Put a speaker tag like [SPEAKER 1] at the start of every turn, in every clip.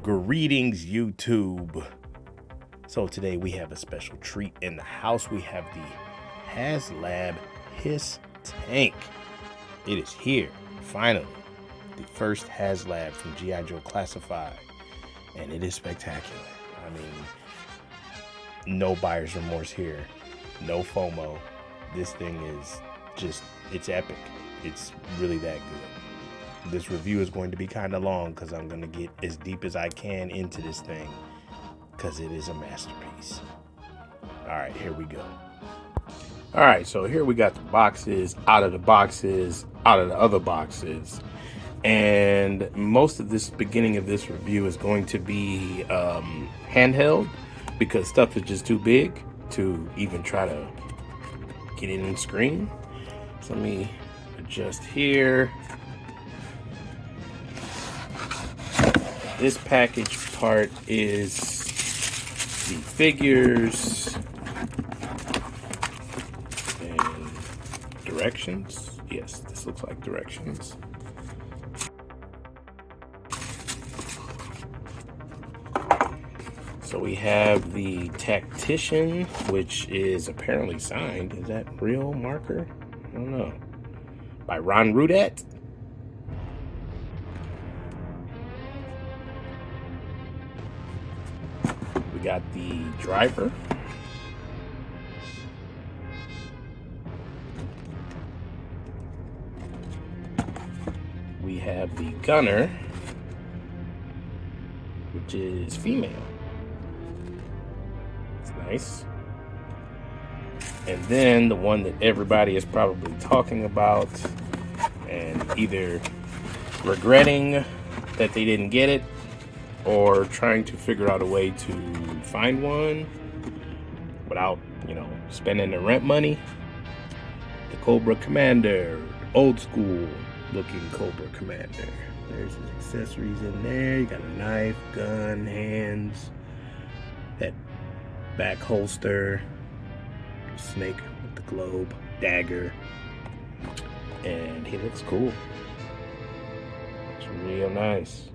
[SPEAKER 1] Greetings, YouTube. So today we have a special treat in the house. We have the HasLab HISS Tank. It is here, finally. The first HasLab from G.I. Joe Classified. And it is spectacular. I mean, no buyer's remorse here. No FOMO. This thing is just, it's epic. It's really that good. This review is going to be kind of long because I'm going to get as deep as I can into this thing because it is a masterpiece. All right, here we go. All right, so here we got the boxes, out of the boxes, out of the other boxes. And most of this beginning of this review is going to be handheld because stuff is just too big to even try to get it in screen. So let me adjust here. This package part is the figures and directions. Yes, this looks like directions. So we have the Tacticsian, which is apparently signed. Is that real marker? I don't know. By Ron Rudat. We got the driver. We have the gunner, which is female. It's nice. And then the one that everybody is probably talking about and either regretting that they didn't get it or trying to figure out a way to find one without, spending the rent money. The Cobra Commander, old school looking Cobra Commander. There's his accessories in there. You got a knife, gun, hands, that back holster, snake with the globe, dagger, and he looks cool. It's real nice.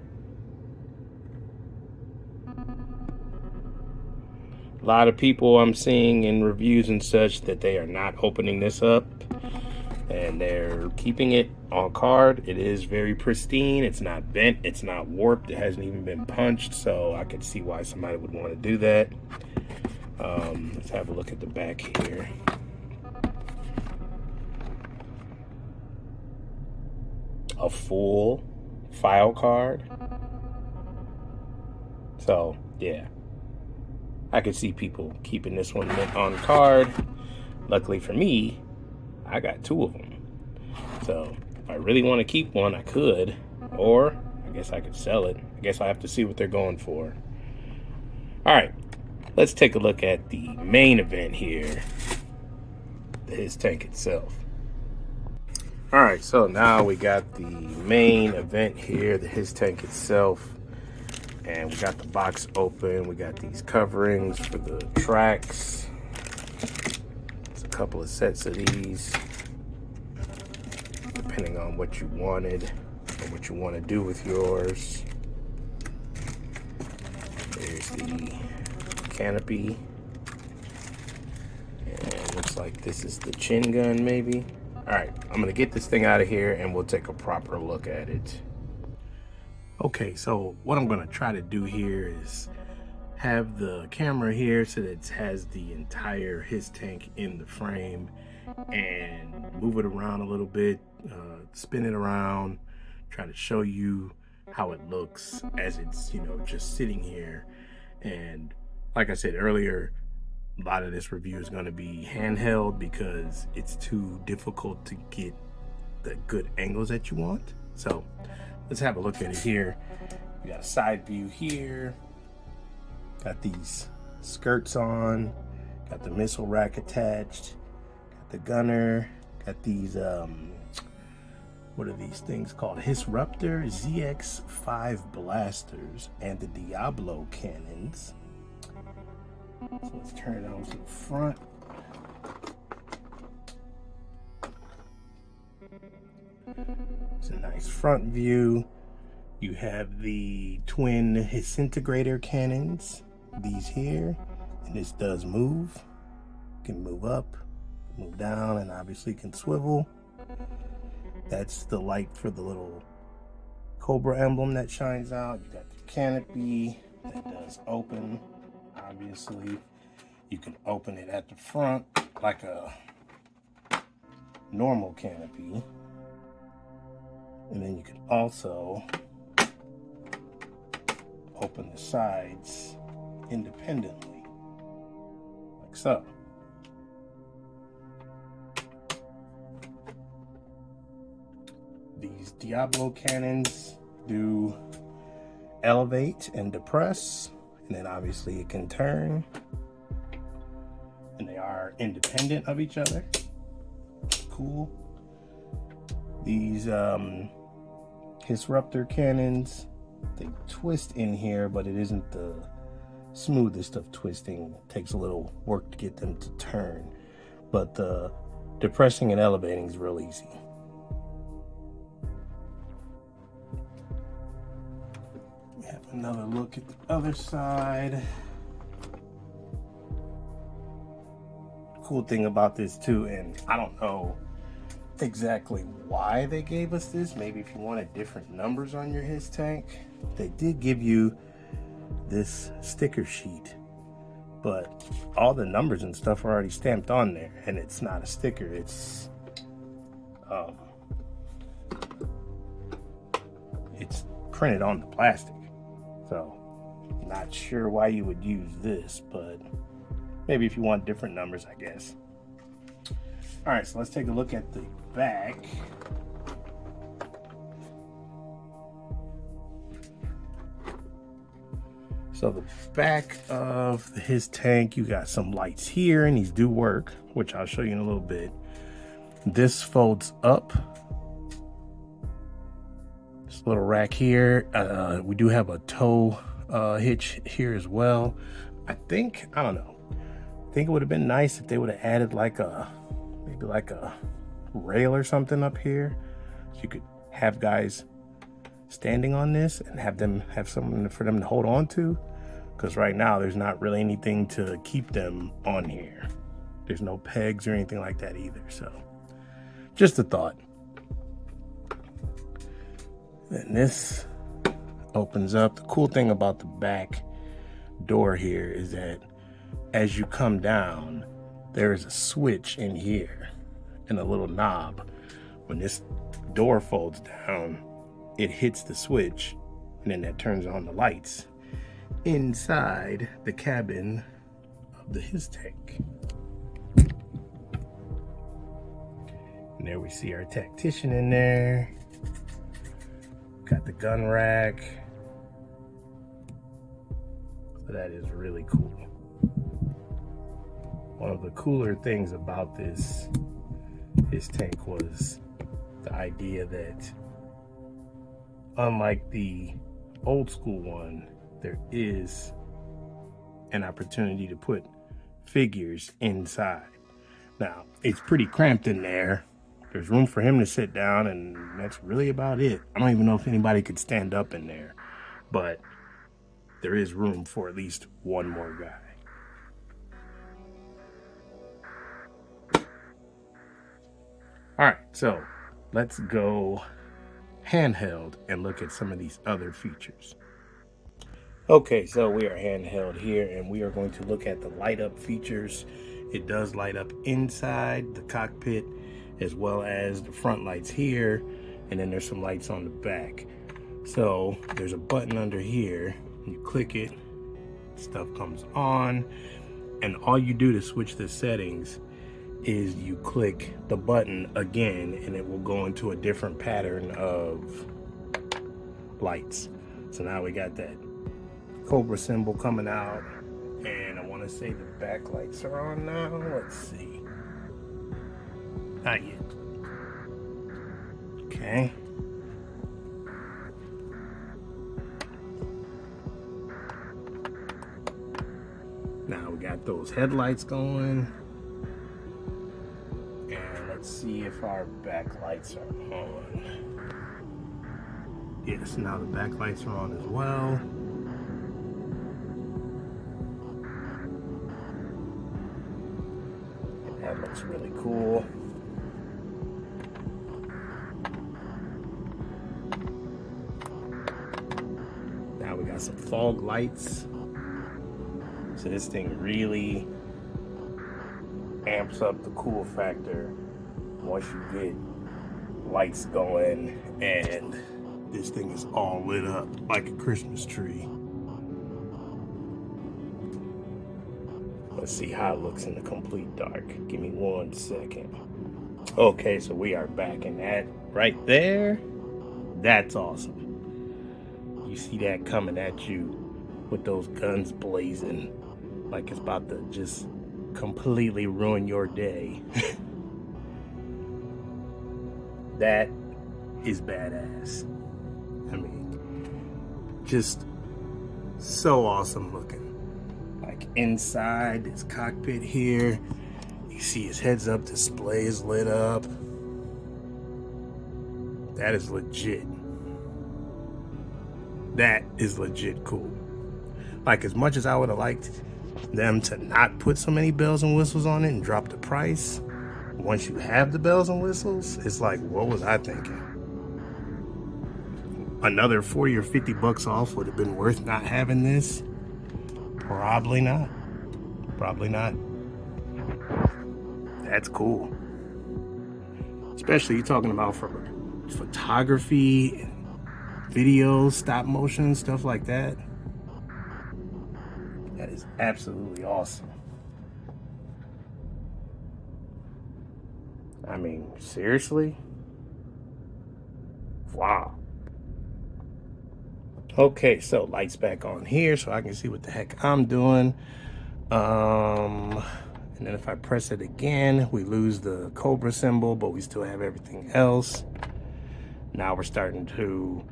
[SPEAKER 1] A lot of people I'm seeing in reviews and such that they are not opening this up and they're keeping it on card. It is very pristine. It's not bent. It's not warped. It hasn't even been punched. So I could see why somebody would want to do that. Let's have a look at the back here. A full file card. So, yeah. I could see people keeping this one on card. Luckily for me, I got two of them. So if I really want to keep one, I could. Or I guess I could sell it. I guess I have to see what they're going for. All right, let's take a look at the main event here. The HISS Tank itself. All right, so now we got the main event here, the HISS Tank itself. And we got the box open. We got these coverings for the tracks. There's a couple of sets of these, depending on what you wanted or what you want to do with yours. There's the canopy. And looks like this is the chin gun, maybe. All right, I'm going to get this thing out of here and we'll take a proper look at it. Okay, so what I'm gonna try to do here is have the camera here so that it has the entire HISS Tank in the frame and move it around a little bit, spin it around, try to show you how it looks as it's, just sitting here. And like I said earlier, a lot of this review is gonna be handheld because it's too difficult to get the good angles that you want. So let's have a look at it here. We got a side view here. Got these skirts on. Got the missile rack attached. Got the gunner. Got these, what are these things called? Hisruptor ZX5 blasters and the Diablo cannons. So let's turn it on to the front. It's a nice front view. You have the twin disintegrator cannons, these here, and this does move. Can move up, move down, and obviously can swivel. That's the light for the little Cobra emblem that shines out. You got the canopy that does open. Obviously, you can open it at the front like a normal canopy. And then you can also open the sides independently, like so. These Diablo cannons do elevate and depress, and then obviously it can turn, and they are independent of each other. Cool. These Disruptor cannons, they twist in here, but it isn't the smoothest of twisting. It takes a little work to get them to turn, but the depressing and elevating is real easy. We have another look at the other side. Cool thing about this too, and I don't know exactly why they gave us this. Maybe if you wanted different numbers on your HISS tank, they did give you this sticker sheet, but all the numbers and stuff are already stamped on there, and it's not a sticker, it's printed on the plastic. So not sure why you would use this, but maybe if you want different numbers, I guess. All right, so let's take a look at the back. So the back of his tank, you got some lights here, and these do work, which I'll show you in a little bit. This folds up. This little rack here. We do have a tow hitch here as well. I don't know. I think it would have been nice if they would have added maybe like a rail or something up here, so you could have guys standing on this and have something for them to hold on to, because right now there's not really anything to keep them on here. There's no pegs or anything like that either, so just a thought. And this opens up. The cool thing about the back door here is that as you come down, there is a switch in here and a little knob. When this door folds down, it hits the switch, and then that turns on the lights inside the cabin of the HISS tank. And there we see our Tacticsian in there. Got the gun rack. So that is really cool. One of the cooler things about this tank was the idea that, unlike the old school one, there is an opportunity to put figures inside. Now, it's pretty cramped in there. There's room for him to sit down, and that's really about it. I don't even know if anybody could stand up in there, but there is room for at least one more guy. All right, so let's go handheld and look at some of these other features. Okay, so we are handheld here, and we are going to look at the light up features. It does light up inside the cockpit as well as the front lights here, and then there's some lights on the back. So there's a button under here, you click it, stuff comes on, and all you do to switch the settings is you click the button again, and it will go into a different pattern of lights. So now we got that Cobra symbol coming out, and I want to say the back lights are on now. Let's see. Not yet. Okay. Now we got those headlights going. And let's see if our back lights are on. Yes, now the backlights are on as well. That looks really cool. Now we got some fog lights. So this thing really amps up the cool factor once you get lights going and this thing is all lit up like a Christmas tree. Let's see how it looks in the complete dark. Give me 1 second. Okay, so we are back in that right there. That's awesome. You see that coming at you with those guns blazing like it's about to just completely ruin your day. That is badass. I mean, just so awesome looking. Like inside this cockpit here, you see his heads-up display is lit up. That is legit. That is legit cool. Like, as much as I would have liked them to not put so many bells and whistles on it and drop the price, once you have the bells and whistles, it's like, what was I thinking? Another 40 or 50 bucks off would have been worth not having this? Probably not. Probably not. That's cool. Especially you're talking about for photography, video, stop motion, stuff like that. That is absolutely awesome. I mean, seriously? Wow. Okay, so lights back on here so I can see what the heck I'm doing. And then if I press it again, we lose the Cobra symbol, but we still have everything else. Now we're starting to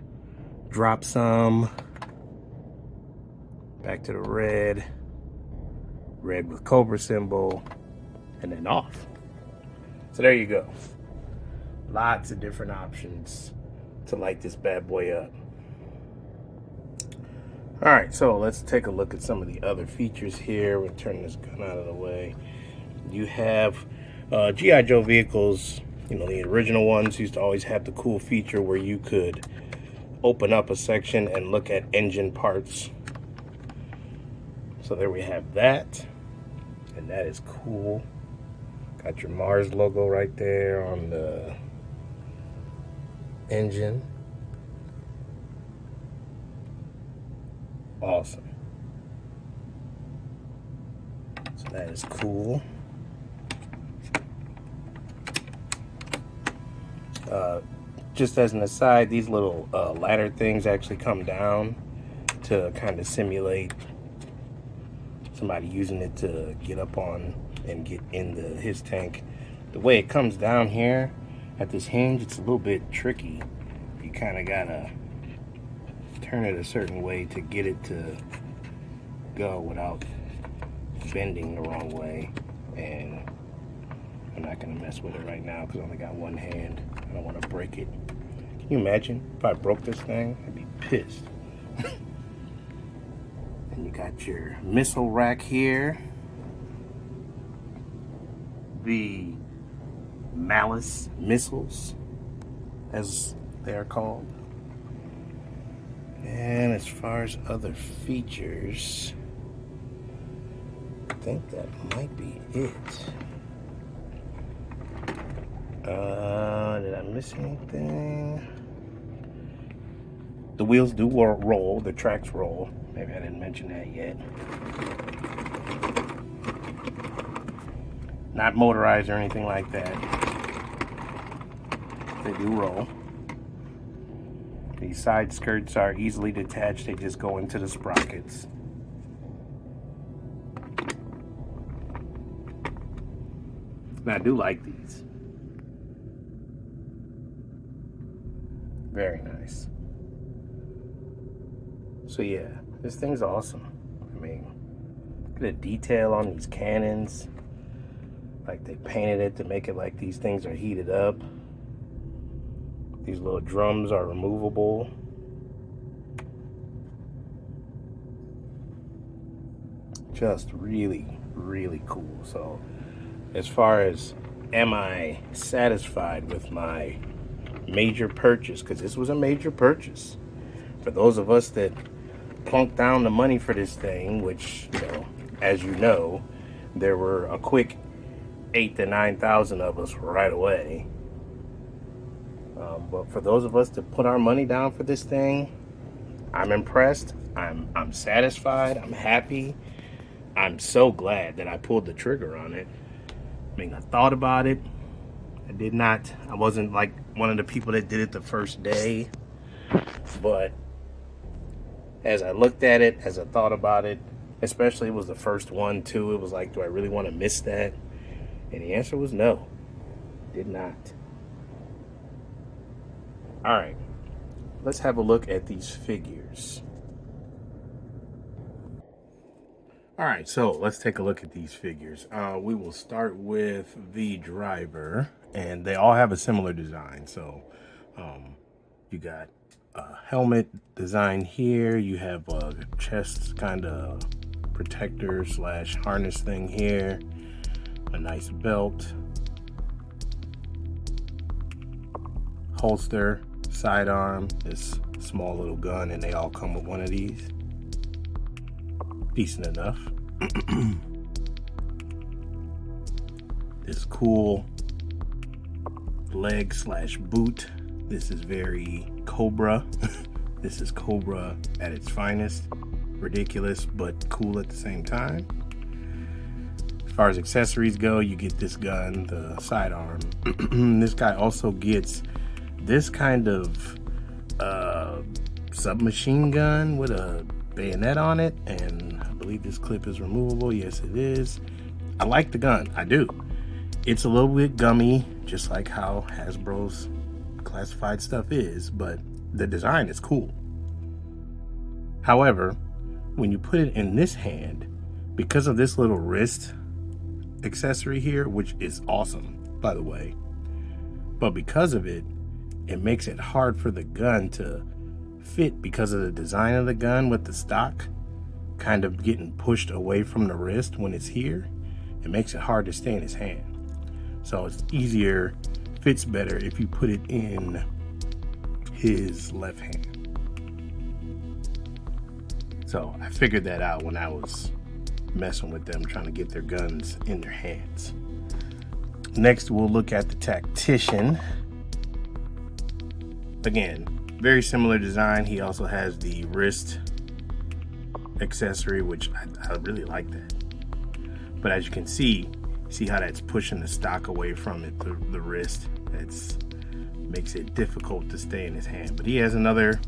[SPEAKER 1] drop some. Back to the red. Red with Cobra symbol. And then off. So there you go. Lots of different options to light this bad boy up. All right, so let's take a look at some of the other features here. We'll turn this gun out of the way. You have G.I. Joe vehicles, you know, the original ones used to always have the cool feature where you could open up a section and look at engine parts. So there we have that, and that is cool. Got your Mars logo right there on the engine. Awesome. So that is cool. Just as an aside, these little ladder things actually come down to kind of simulate somebody using it to get up on and get in the HISS tank. The way it comes down here at this hinge, it's a little bit tricky. You kind of gotta turn it a certain way to get it to go without bending the wrong way. And I'm not gonna mess with it right now because I only got one hand. I don't want to break it. Can you imagine if I broke this thing? I'd be pissed. And you got your missile rack here. The Malice missiles, as they are called. And as far as other features, I think that might be it. Did I miss anything? The wheels do roll, the tracks roll. Maybe I didn't mention that yet. Not motorized or anything like that. They do roll. These side skirts are easily detached. They just go into the sprockets. And I do like these. Very nice. So yeah, this thing's awesome. I mean, look at the detail on these cannons. Like they painted it to make it like these things are heated up. These little drums are removable. just really, really cool. So as far as am I satisfied with my major purchase, because this was a major purchase for those of us that plunked down the money for this thing, which, you know, as you know, there were a quick 8,000 to 9,000 of us right away. But for those of us that put our money down for this thing, I'm impressed. I'm satisfied. I'm happy. I'm so glad that I pulled the trigger on it. I mean, I thought about it. I wasn't like one of the people that did it the first day. But as I looked at it, as I thought about it, especially it was the first one too, it was like, do I really want to miss that? And the answer was no, did not. All right, let's have a look at these figures. All right, so let's take a look at these figures. We will start with the driver, and they all have a similar design. So you got a helmet design here. You have a chest kind of protector slash harness thing here. A nice belt. Holster, sidearm, this small little gun, and they all come with one of these. Decent enough. This cool leg slash boot. This is very Cobra. This is Cobra at its finest. Ridiculous, but cool at the same time. As far as accessories go, you get this gun, the sidearm. This guy also gets this kind of submachine gun with a bayonet on it, and I believe this clip is removable. Yes, it is. I like the gun. I do. It's a little bit gummy, just like how Hasbro's classified stuff is, but the design is cool. However, when you put it in this hand, because of this little wrist accessory here, which is awesome, by the way, but because of it, it makes it hard for the gun to fit because of the design of the gun with the stock kind of getting pushed away from the wrist when it's here. It makes it hard to stay in his hand. So it's easier, fits better if you put it in his left hand. So I figured that out when I was messing with them, trying to get their guns in their hands. Next, we'll look at the Tactician. Again, very similar design. He also has the wrist accessory, which I really like that. But as you can see how that's pushing the stock away from it, the wrist. That's makes it difficult to stay in his hand. But he has another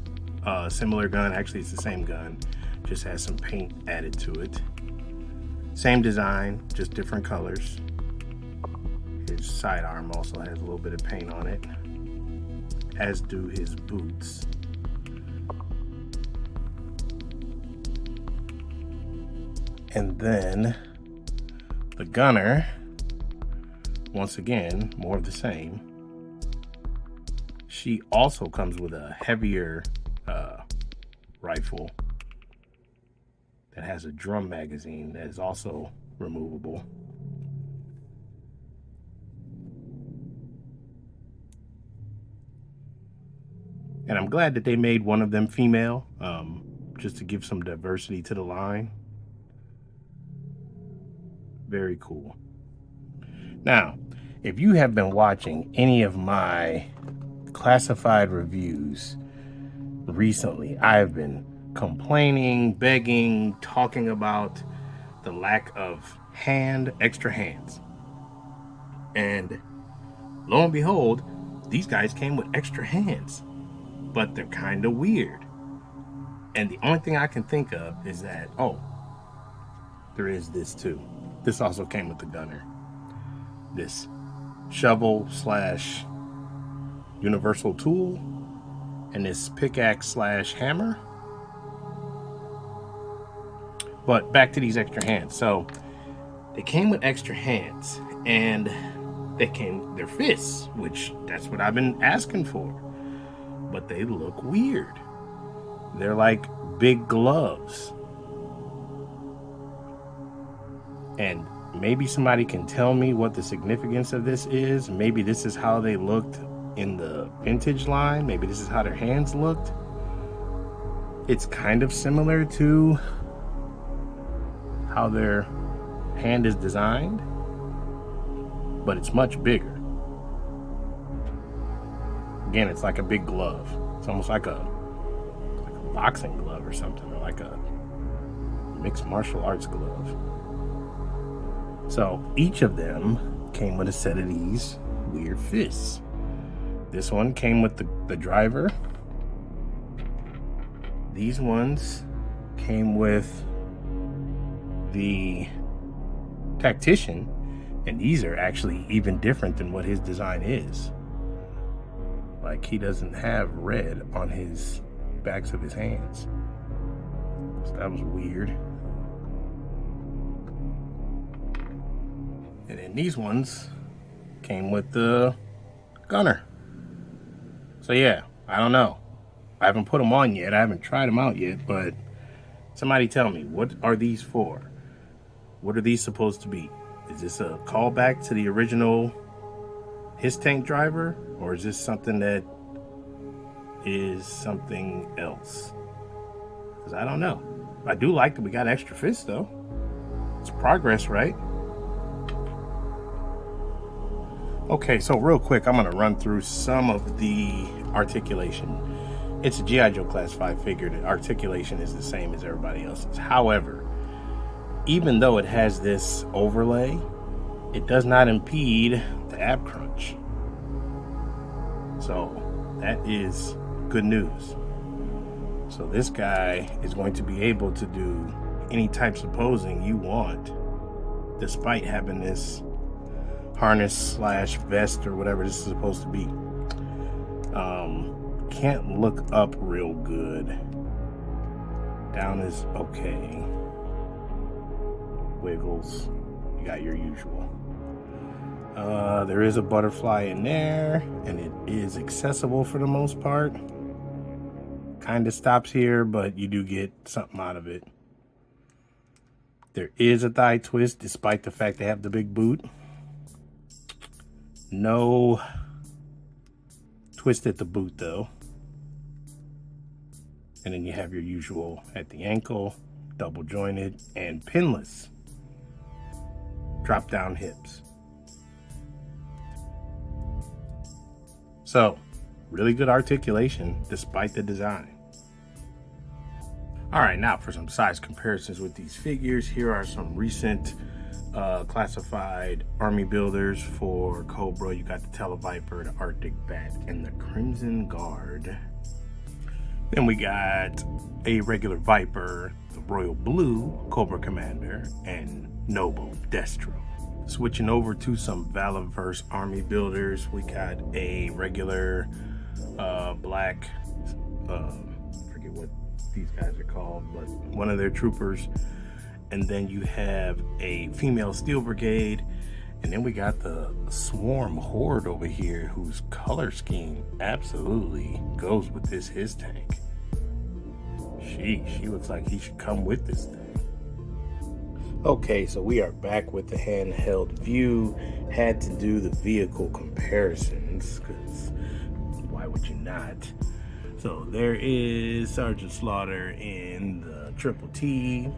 [SPEAKER 1] similar gun. Actually, it's the same gun, just has some paint added to it. Same design, just different colors. His sidearm also has a little bit of paint on it, as do his boots. And then the gunner, once again, more of the same. She also comes with a heavier rifle that has a drum magazine that is also removable. And I'm glad that they made one of them female, just to give some diversity to the line. Very cool. Now, if you have been watching any of my classified reviews recently, I have been complaining, begging, talking about the lack of extra hands. And lo and behold, these guys came with extra hands, but they're kind of weird. And the only thing I can think of is that, oh, there is this too. This also came with the gunner. This shovel slash universal tool and this pickaxe slash hammer. But back to these extra hands. So they came with extra hands, and their fists, which that's what I've been asking for. But they look weird. They're like big gloves. And maybe somebody can tell me what the significance of this is. Maybe this is how they looked in the vintage line. Maybe this is how their hands looked. It's kind of similar to how their hand is designed, but it's much bigger. Again, it's like a big glove. It's almost like a boxing glove or something, or like a mixed martial arts glove. So each of them came with a set of these weird fists. This one came with the driver. These ones came with the Tactician, and these are actually even different than what his design is. Like, he doesn't have red on his backs of his hands. So that was weird. And then these ones came with the gunner. So yeah, I don't know. I haven't put them on yet. I haven't tried them out yet, but somebody tell me, what are these for? What are these supposed to be? Is this a callback to the original HISS Tank driver? Or is this something that is something else? Because I don't know. I do like that we got extra fists though. It's progress, right? Okay, so real quick, I'm gonna run through some of the articulation. It's a G.I. Joe Class 5 figure. The articulation is the same as everybody else's. However, even though it has this overlay, it does not impede the ab crunch. So that is good news. So this guy is going to be able to do any types of posing you want, despite having this harness slash vest or whatever this is supposed to be. Can't look up real good. Down is okay. Wiggles, you got your usual. There is a butterfly in there, and it is accessible for the most part. Kind of stops here, but you do get something out of it. There is a thigh twist, despite the fact they have the big boot. No twist at the boot though. And then you have your usual at the ankle, double jointed and pinless. Drop down hips. So, really good articulation despite the design. All right, now for some size comparisons with these figures. Here are some recent classified army builders for Cobra. You got the Televiper, the Arctic Bat, and the Crimson Guard. Then we got a regular Viper, the Royal Blue, Cobra Commander, and Noble Destro. Switching over to some Valaverse army builders, we got a regular black, forget what these guys are called, but one of their troopers. And then you have a female Steel Brigade. And then we got the Swarm Horde over here, whose color scheme absolutely goes with this HISS Tank. She looks like he should come with this thing. Okay, so we are back with the Handheld View. Had to do the vehicle comparisons, because why would you not? So there is Sergeant Slaughter in the Triple T.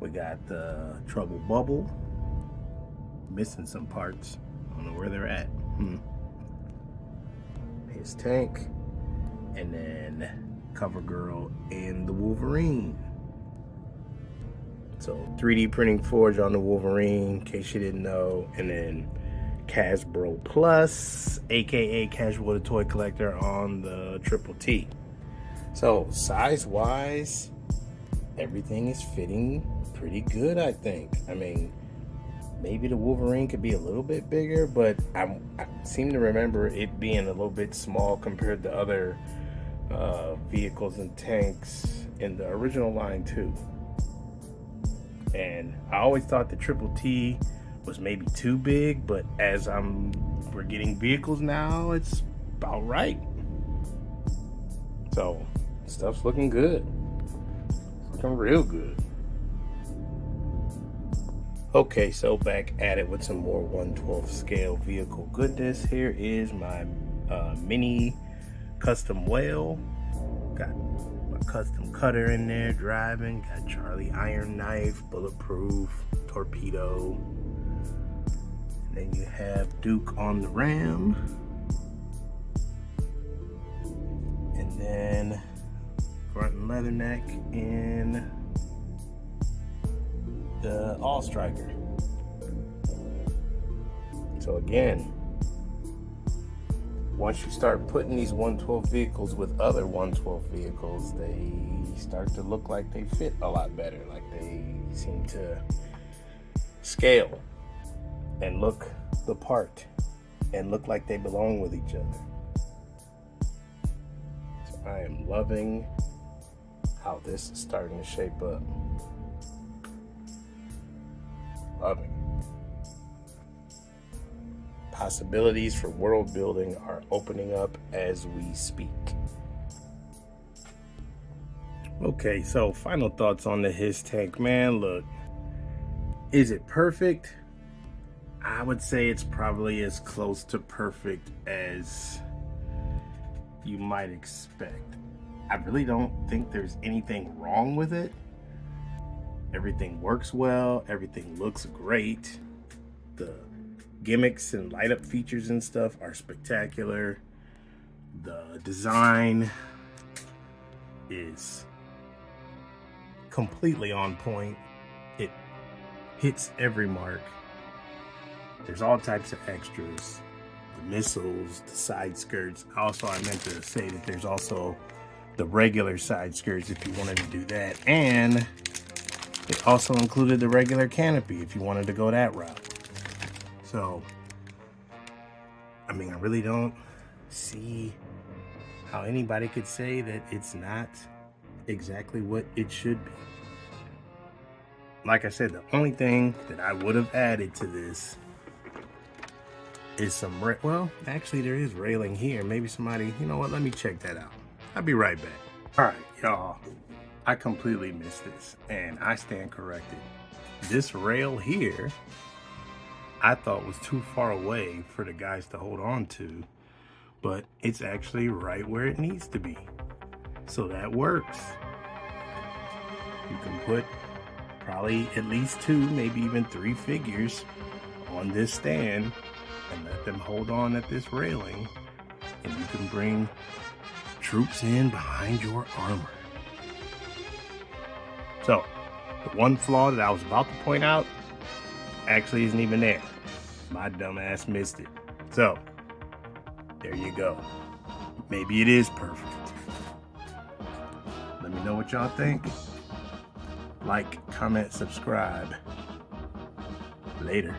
[SPEAKER 1] We got the Trouble Bubble. Missing some parts. I don't know where they're at. HISS Tank. And then Cover Girl and the Wolverine. So 3D printing forge on the Wolverine, in case you didn't know. And then Casbro Plus, aka Casual the Toy Collector, on the Triple T. So size wise, everything is fitting pretty good, I think. I mean, maybe the Wolverine could be a little bit bigger, but I seem to remember it being a little bit small compared to other vehicles and tanks in the original line too. And I always thought the Triple T was maybe too big, but as we're getting vehicles now, it's about right. So stuff's looking good. It's looking real good. Okay, so back at it with some more 1/12 scale vehicle goodness. Here is my mini custom whale. Got my custom cutter in there driving. Got Charlie iron knife, bulletproof, torpedo. And then you have Duke on the ram. And then front and leatherneck in the All Striker. So again, once you start putting these 1/12 vehicles with other 1/12 vehicles, they start to look like they fit a lot better. Like they seem to scale and look the part and look like they belong with each other. So I am loving how this is starting to shape up. Loving. Possibilities for world building are opening up as we speak. Okay, so final thoughts on the HISS Tank, man. Look, is it perfect? I would say it's probably as close to perfect as you might expect. I really don't think there's anything wrong with it. Everything works well, everything looks great. The gimmicks and light up features and stuff are spectacular. The design is completely on point. It hits every mark. There's all types of extras, the missiles, the side skirts. Also, I meant to say that there's also the regular side skirts if you wanted to do that, and it also included the regular canopy if you wanted to go that route. So, I mean, I really don't see how anybody could say that it's not exactly what it should be. Like I said, the only thing that I would have added to this is some, well, actually there is railing here. Maybe somebody, you know what, let me check that out. I'll be right back. All right, y'all, I completely missed this and I stand corrected. This rail here, I thought was too far away for the guys to hold on to, but it's actually right where it needs to be. So that works. You can put probably at least 2, maybe even 3 figures on this stand and let them hold on at this railing, and you can bring troops in behind your armor. So the one flaw that I was about to point out actually isn't even there. My dumb ass missed it. So there you go. Maybe it is perfect. Let me know what y'all think. Like, comment, subscribe. Later.